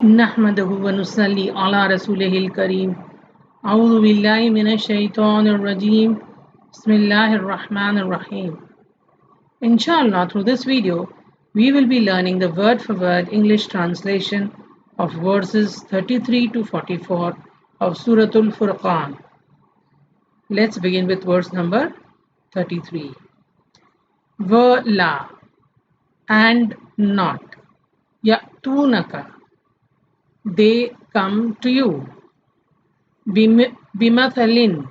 नहमदहु व नुसल्ली अला रसूलिहिल करीम अऊज़ु बिल्लाहि मिनश शैतानिर रजीम बिस्मिल्लाहिर रहमानिर रहीम. Inshallah, through this video we will be learning the word for word English translation of verses 33 to 44 of Suratul Furqan. Let's begin with verse number 33. La and not, ya'tunaka, they come to you, bimathalin,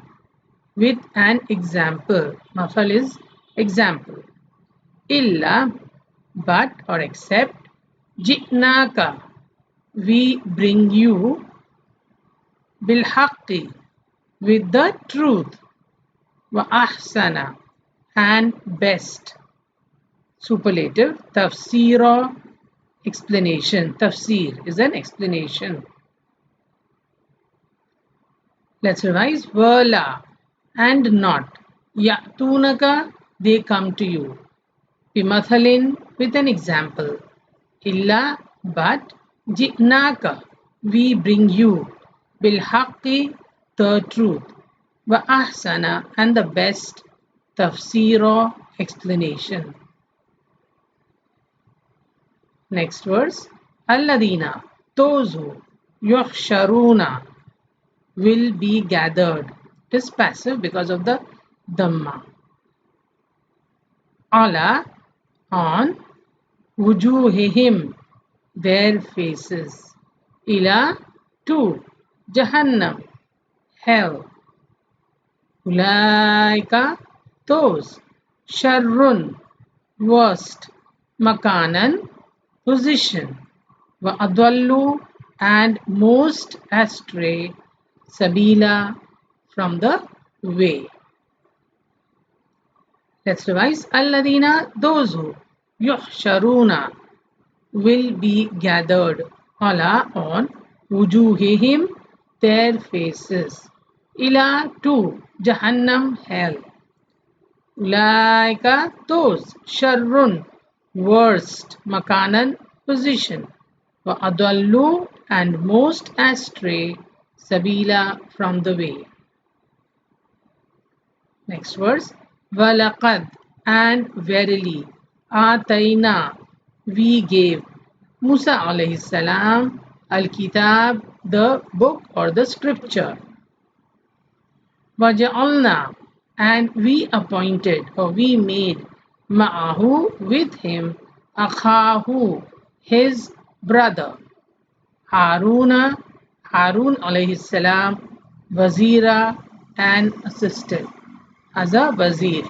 with an example. Mafal is example. Illa, but or except, jitnaka, we bring you, bilhaqqi, with the truth, wa ahsana, and best. Superlative, tafsira, explanation. Tafsir is an explanation. Let's revise. Wala and not. Ya'tunaka, they come to you. Bimathalin, with an example. Illa, but. Ji'naka, we bring you. Bilhaqqi, the truth. Wa ahsana, and the best. Tafsira, explanation. Next verse. Alladina, those who. Yuhsharuna, will be gathered. It is passive because of the dhamma. Ala, on, wujuhihim, their faces. Ila, to, Jahannam, hell. Ulaika, those. Sharrun, worst. Makanan, position. Wa adallu, and most astray. Sabila, from the way. Let's revise. Alladina, those who. Yuhsharuna, will be gathered. Ala, on. Wujuhihim, their faces. Ila, to. Jahannam, hell. Ulaika, those. Sharrun, worst. Makanan, position. Wa adallu, and most astray. Sabila, from the way. Next verse. Walaqad, and verily. Atayna, we gave. Musa alayhi salam, al-kitab, the book or the scripture. Waja'alna, and we appointed or we made. Ma'ahu, with him. Akhahu, his brother. Haruna, Harun alayhi salam, Wazira, and assistant, as a Wazir.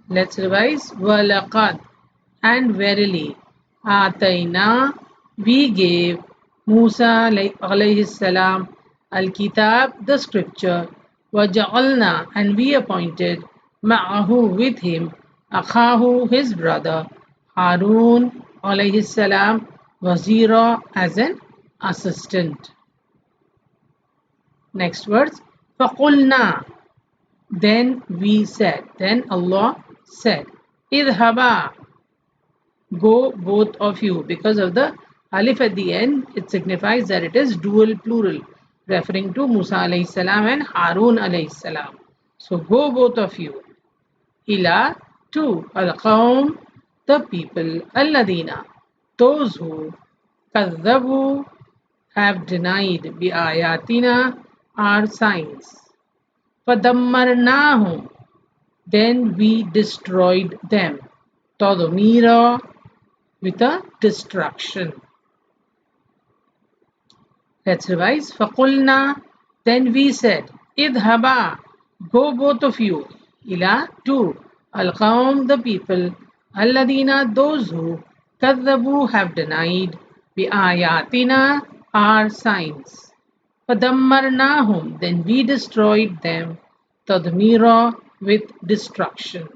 Let's revise. Walaqad, and verily. Atayna, we gave. Musa alayhi salam, al-kitab, the scripture. Waja'alna, and we appointed. Ma'ahu, with him. Akhahu, his brother. Harun alayhi salam, Wazira, as an assistant. Next words. فَقُلْنَا, then we said, then Allah said, idhaba, go both of you. Because of the alif at the end, it signifies that it is dual plural, referring to Musa alayhi salam and Harun alayhi salam. So go both of you. Ila, to al-qawm, the people. Alladina, those who. Kadhabu, have denied. Bi-ayatina, our signs. Fadammarnahum, then we destroyed them. Tadmira, with a destruction. Let's revise. Faqulna, then we said, idhaba, go both of you. Ila, to al-qawm, the people. Alladina, those who. Kadhabu, have denied. Bi-ayatina, our signs. Fadammarnahum, then we destroyed them. Tadmira, with destruction.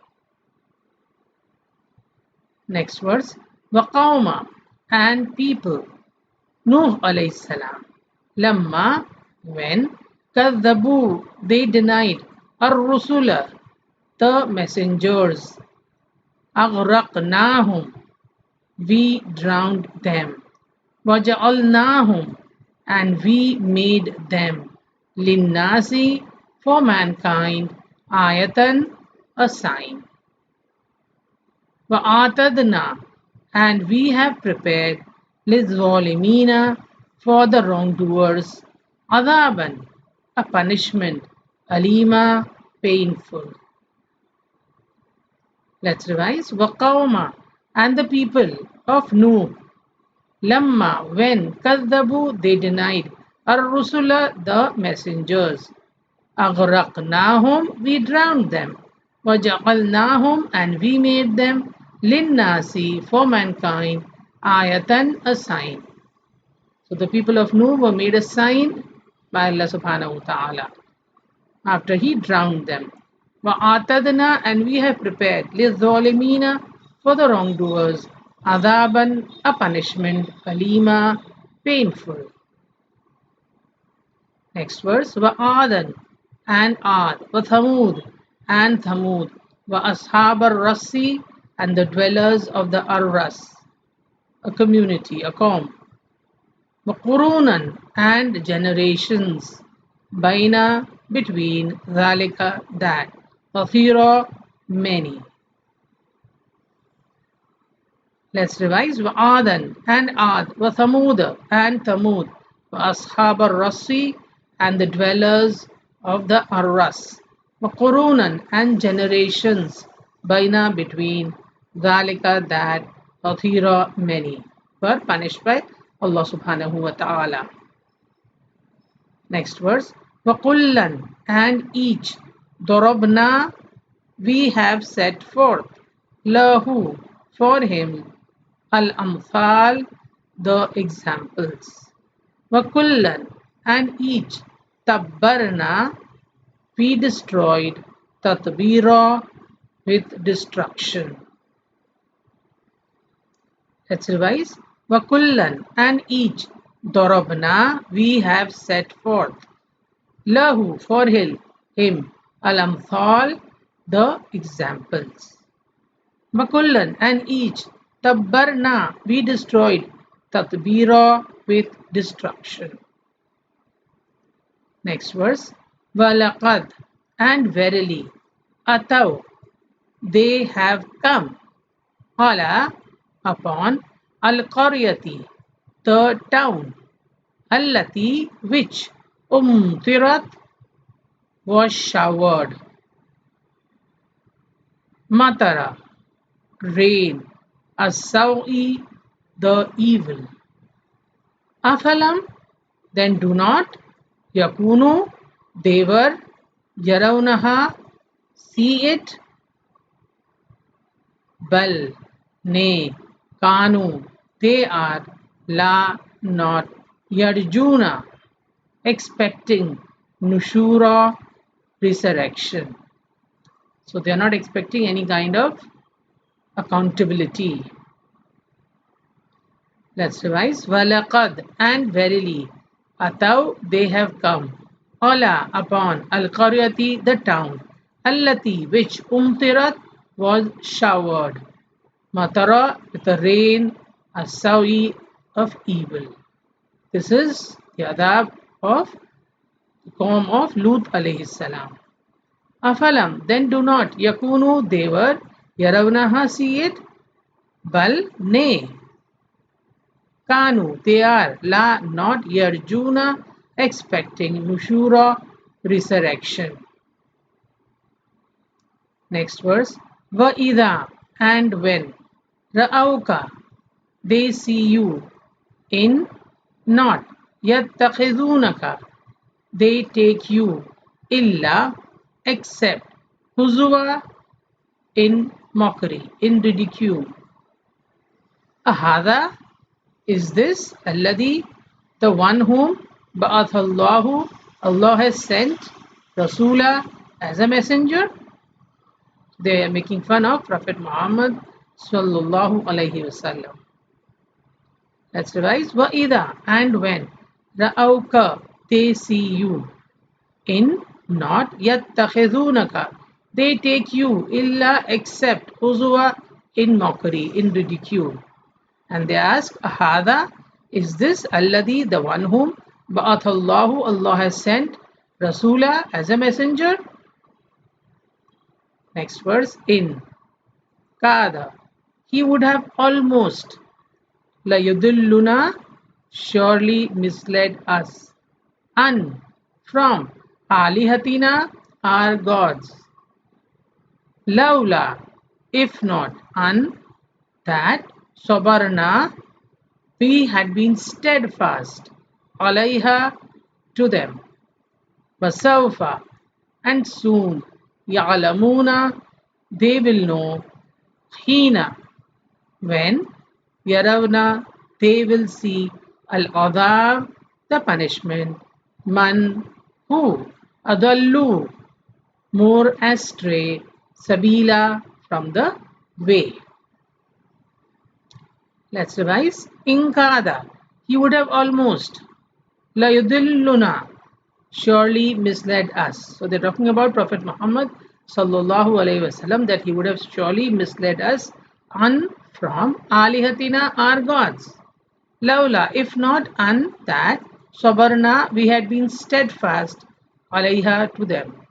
Next verse. Waqawma, and people. Nuh alayhi salam. Lamma, when. Kadhabu, they denied. Ar-rusula, the messengers. Aghraqnahum, we drowned them. وَجَعَلْنَاهُمْ and we made them لِلنَّاسِ for mankind ayatan a sign. وَآتَدْنَا and we have prepared لِلظَّالِمِينَ for the wrongdoers عَذَابًا a punishment alima painful. Let's revise. وَقَوْمَ and the people of Nuh Lamma when كذبوا they denied الرسل the messengers أغرقناهم we drowned them وجعلناهم and we made them للناس for mankind ayatan a sign. So the people of Nuh were made a sign by Allah subhanahu wa ta'ala after he drowned them. وَآتَدْنَا and we have prepared لِلظَّالِمِينَ for the wrongdoers Adaban a punishment Alima painful. Next verse وَآدًا and Ad وَثَمُود and Thamud وَأَصْحَابَ الرَّسِّ and the dwellers of the Ar-Ras a community, a qawm. وَقُرُونًا and generations Baina between ذَلِكَ that كَثِيرًا many. Let's revise. وَآدًا and Ad وَثَمُودَ and Thamud وَأَصْحَابَ الرَّسِّ and the dwellers of the Ar-Ras وَقُرُونًا and generations Baina between ذَلِكَ that كَثِيرًا many were punished by Allah subhanahu wa ta'ala. Next verse. وَقُلًّا and each ضَرَبْنَا we have set forth lahu for him al-amthal the examples. وَكُلًّا and each tabbarna we destroyed tatbira with destruction. Let's revise. وَكُلًّا and each ضَرَبْنَا we have set forth lahu for him al-amthal the examples. وَكُلًّا and each tabbarna we destroyed tatbira with destruction. Next verse. وَلَقَدْ and verily ataw they have come ala upon al-qaryati the town allati which umtirat was showered matara rain as-sawi the evil afalam then do not yakunu they were yarawnaha see it bal nay kanu they are la not yarjuna expecting nushura resurrection. So they are not expecting any kind of accountability. Let's revise. وَلَقَدْ and verily ataw they have come ala upon al-qaryati the town allati which umtirat was showered matara with the rain as-sawi of evil. This is the adab of the qawm of Lut alayhi salam. Afalam then do not yakunu they were yarawnaha see it bal nay kanu they are la not yarjuna expecting nushura resurrection. Next verse. وَإِذَا and when ra'auka they see you in not yattakhizunaka they take you illa except huzwa in mockery in ridicule. Ahada is this alladhi the one whom ba'athallahu Allah has sent rasula as a messenger. They are making fun of Prophet Muhammad sallallahu alaihi wasallam. Let's revise. وَإِذَا and when ra'auka they see you in not yattakhizunaka they take you illa except huzwa in mockery in ridicule and they ask ahada Is this alladhi, the one whom ba'athallahu, Allah has sent, Rasula, as a messenger? Next verse, in kada, he would have almost, la yudulluna, surely misled us, an, from, alihatina, our gods, laula, if not, an, that, sabarna, we had been steadfast, alayha, to them, wasawfa, and soon, ya'lamuna, they will know, hina, when, yaravna, they will see, al-adab, the punishment, man, who, adallu, more astray, sabila, from the way. Let's revise. Inkada, he would have almost, la yudilluna, surely misled us. So they're talking about Prophet Muhammad sallallahu alaihi wasallam, that he would have surely misled us, an, from, alihatina, our gods, laula, if not, an, that, sabarna, we had been steadfast, alayha, to them,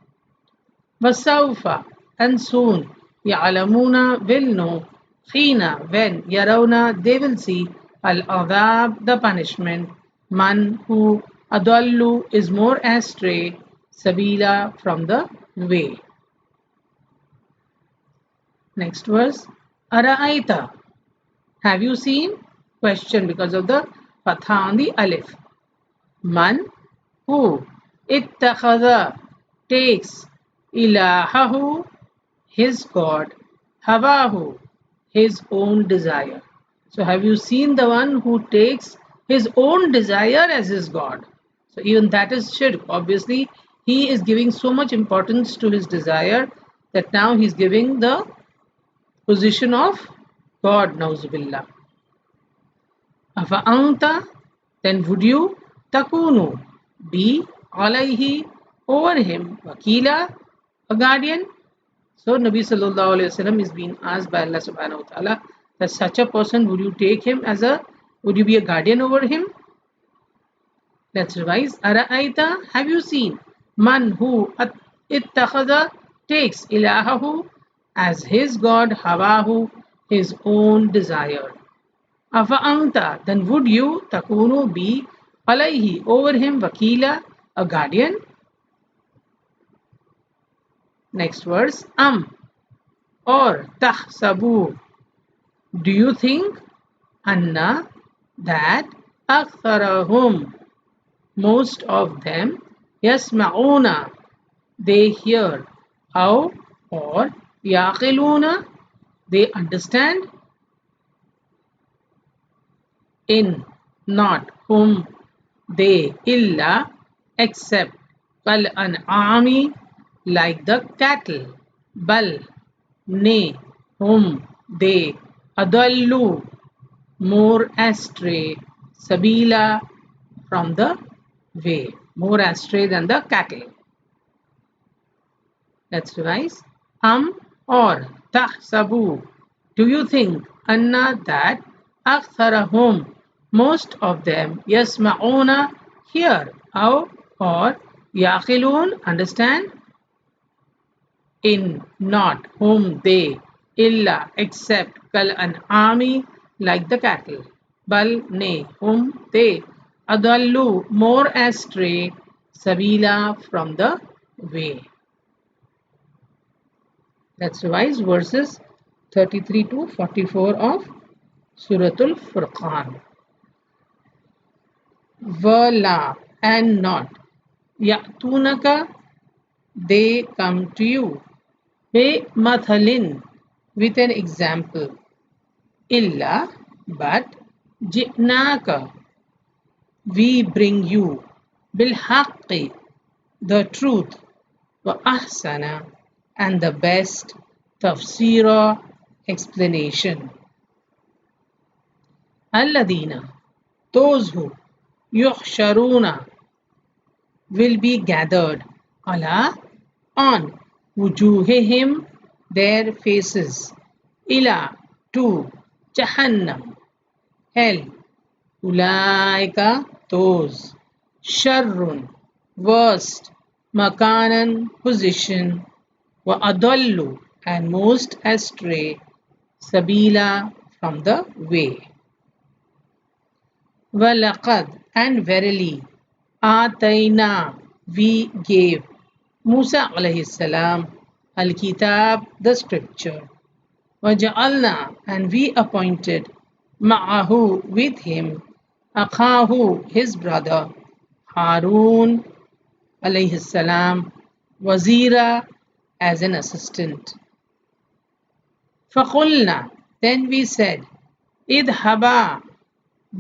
wasawfa, and soon, ya'lamuna, will know, hina, when, yarawna, they will see, al-adhab, the punishment, man, who, adallu, is more astray, sabila, from the way. Next verse, ara'aita, have you seen? Question, because of the fatha on the alif. Man, who, ittakhadha, takes, ilahahu, his god, hawahu, his own desire. So have you seen the one who takes his own desire as his god? So even that is shirk. Obviously, he is giving so much importance to his desire that now he's giving the position of God, nauzubillah. Afa anta, then would you, takunu, be, alayhi, over him, wakila, a guardian? So Nabi sallallahu alayhi wasallam is being asked by Allah subhanahu wa ta'ala that such a person, would you take him as a, would you be a guardian over him? Let's revise. Ara'aita, have you seen? Man, who, ittakhadha, takes, ilahahu, as his god, hawahu, his own desire. Afa anta, then would you, takunu, be, alayhi, over him, wakila, a guardian? Next verse, or tahsabu, do you think, anna, that, aktharahum, most of them, yasma'una, they hear, how, or, yaqiluna, they understand, in, not, whom, they, illa, except, kal an'ami, like the cattle, bal, nay, whom, they, adallu, more astray, sabila, from the way, more astray than the cattle. Let's revise. Or tahsabu, do you think, anna, that, aktharahum, most of them, yasma'una, hear, how, or, yaqilun, understand, in, not, whom, they, illa, except, kal an'ami, like the cattle, bal, nay, whom, they, adallu, more astray, sabila, from the way. Let's revise verses 33 to 44 of Suratul Furqan. Wala, and not, ya'tunaka, they come to you, be mathalin, with an example, illa, but, ji'naka, we bring you, bil haqqi, the truth, wa ahsana, and the best, tafsira, explanation. Alladina, those who, yuhsharuna, will be gathered, ala, on, wujuhihim, their faces, ila, to, jahannam, hell, Ulaika, those. Sharrun, worst. Makanan, position. Wa adallu, and most astray. Sabila, from the way. Walaqad, and verily. Atayna, we gave. Musa alayhi salam, al-kitab, the scripture. وَجَعَلْنَا, and we appointed, مَعَهُ, with him, أَخَاهُ, his brother, Harun alayhi salam, wazira, as an assistant. فَقُلْنَا, then we said, idhaba,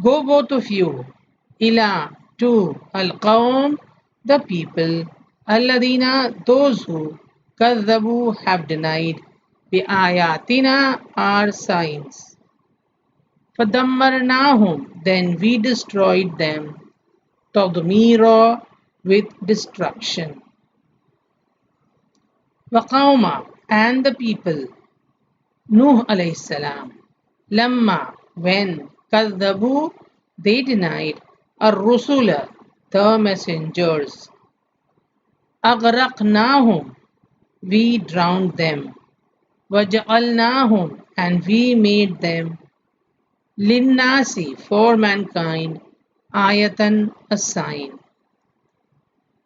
go both of you, ila, to, al-qawm, the people, alladina, those who, kadhabu, have denied, bi-ayatina, our signs. فَدَمَّرْنَاهُمْ, then we destroyed them, تَضْمِيرًا, with destruction. وَقَوْمًا, and the people, Nuh alayhi salam, lamma, when, كَذَّبُوا, they denied, الرُّسُلَ, the messengers. أَغْرَقْنَاهُمْ, we drowned them. وَجَعَلْنَاهُمْ, and we made them, لِلنَّاسِ, for mankind, ayatan, a sign.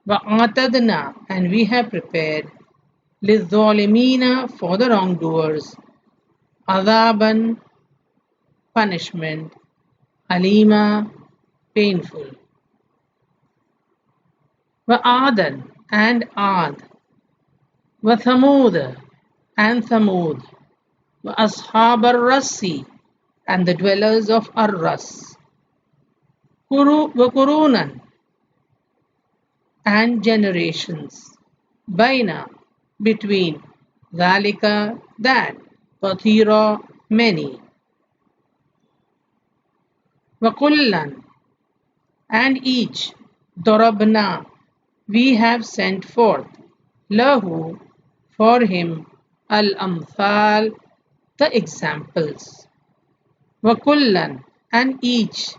وَأَعْتَدْنَا, and we have prepared, لِلظَّالِمِينَ, for the wrongdoers, عَذَابًا, punishment, alima, painful. وَعَادًا, and Ad, وَثَمُودَ, and Thamud, وَأَصْحَابَ الرَّسِّ, and the dwellers of Ar-Ras, وَقُرُونًا, and generations, baina, between, ذَلِكَ, that, kathira, many. وَكُلًّا, and each, darabna, we have sent forth, lahu, for him, al-amthal, the examples. وَكُلًّا, and each,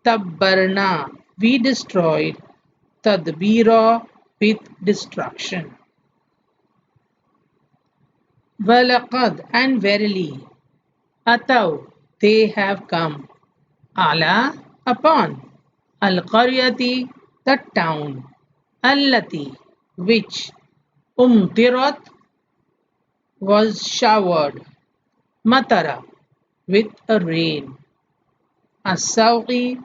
tabbarna, we destroyed, tadbira, with destruction. وَلَقَدْ, and verily, ataw, they have come, ala, upon, al-qaryati, the town, allati, which, umtirat, was showered, matara, with a rain, as-sawqi,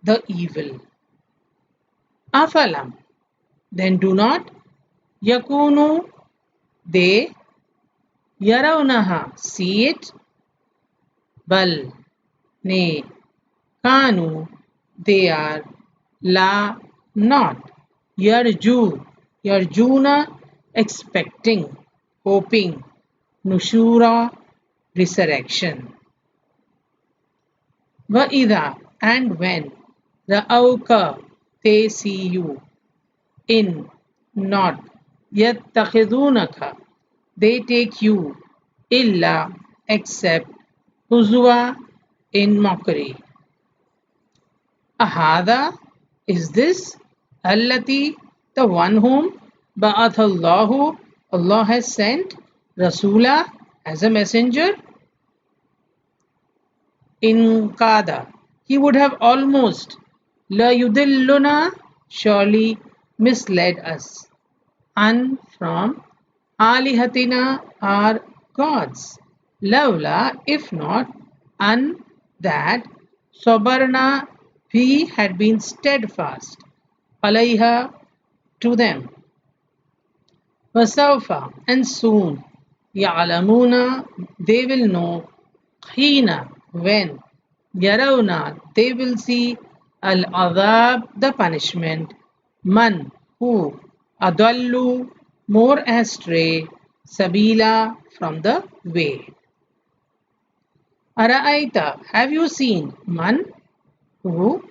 the evil. Afalam, then do not, yakunu, they, yarawnaha, see it, bal, nay, kanu, they are, la, not, yarjuna, expecting, hoping, nushura, resurrection. وَإِذَا, and when, رَأَوْكَ, they see you, in, not, يَتَّخِذُونَكَ, they take you, illa, except, huzwa, in mockery. Ahada, is this, allati, the one whom, ba'athallahu, Allah has sent, rasula, as a messenger? In kada, he would have almost, la yudilluna, surely misled us, an, from, alihatina, our gods, lavla, if not, an, that, sabarna, we had been steadfast, alayha, to them. Wasawfa, and soon, ya'lamuna, they will know, hina, when, yarawna, they will see, al-adhab, the punishment, man, who, adallu, more astray, sabila, from the way. Ara'aita, have you seen, man, who,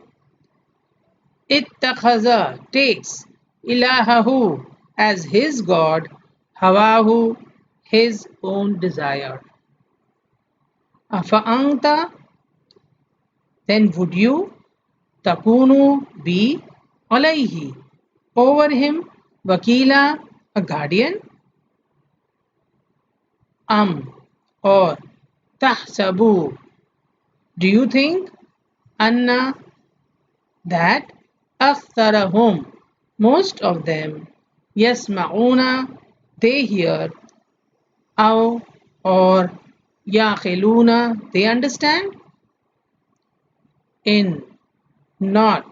ittakhaza, takes, ilahahu, as his god, hawahu, his own desire. Afa'anta, then would you takunu be alayhi over him wakila a guardian or tahsabu do you think anna that aktharahum most of them yasma'una they hear aw or yaqiluna they understand in not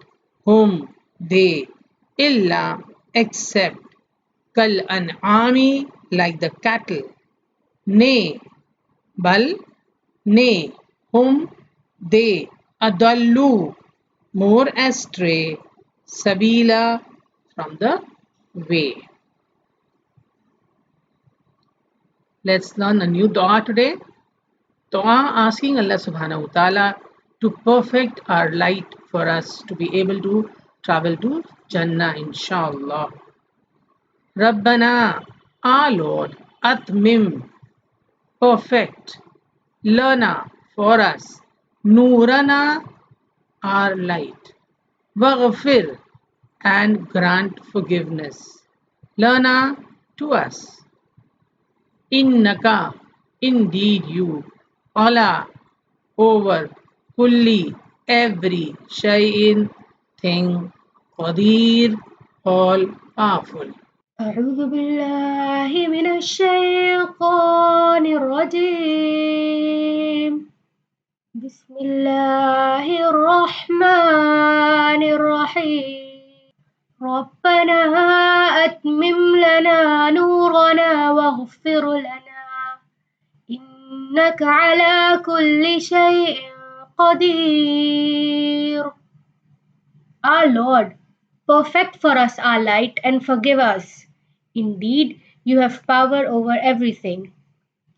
whom they illa except kal an'ami like the cattle nay bal nay whom they adallu more astray sabila from the way. Let's learn a new dua today. Dua asking Allah subhanahu wa ta'ala to perfect our light for us to be able to travel to Jannah inshallah. Rabbana, our Lord, atmim, perfect, lana, for us, nurana, our light, waghfir, and grant forgiveness, lana, to us, innaka, indeed you, Allah, over, kulli, every, shay'in, thing, qadir, all powerful. أعوذ بالله من الشيطان الرجيم بسم الله الرحمن الرحيم ربنا أتمم لنا نورنا واغفر لنا إنك على كل شيء قدير. Our Lord, perfect for us our light and forgive us. Indeed, you have power over everything.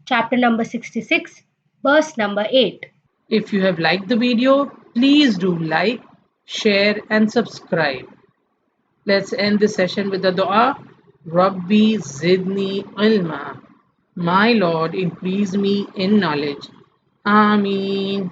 Chapter number 66, verse number 8. If you have liked the video, please do like, share and subscribe. Let's end this session with the dua. Rabbi zidni ilma. My Lord, increase me in knowledge. Ameen.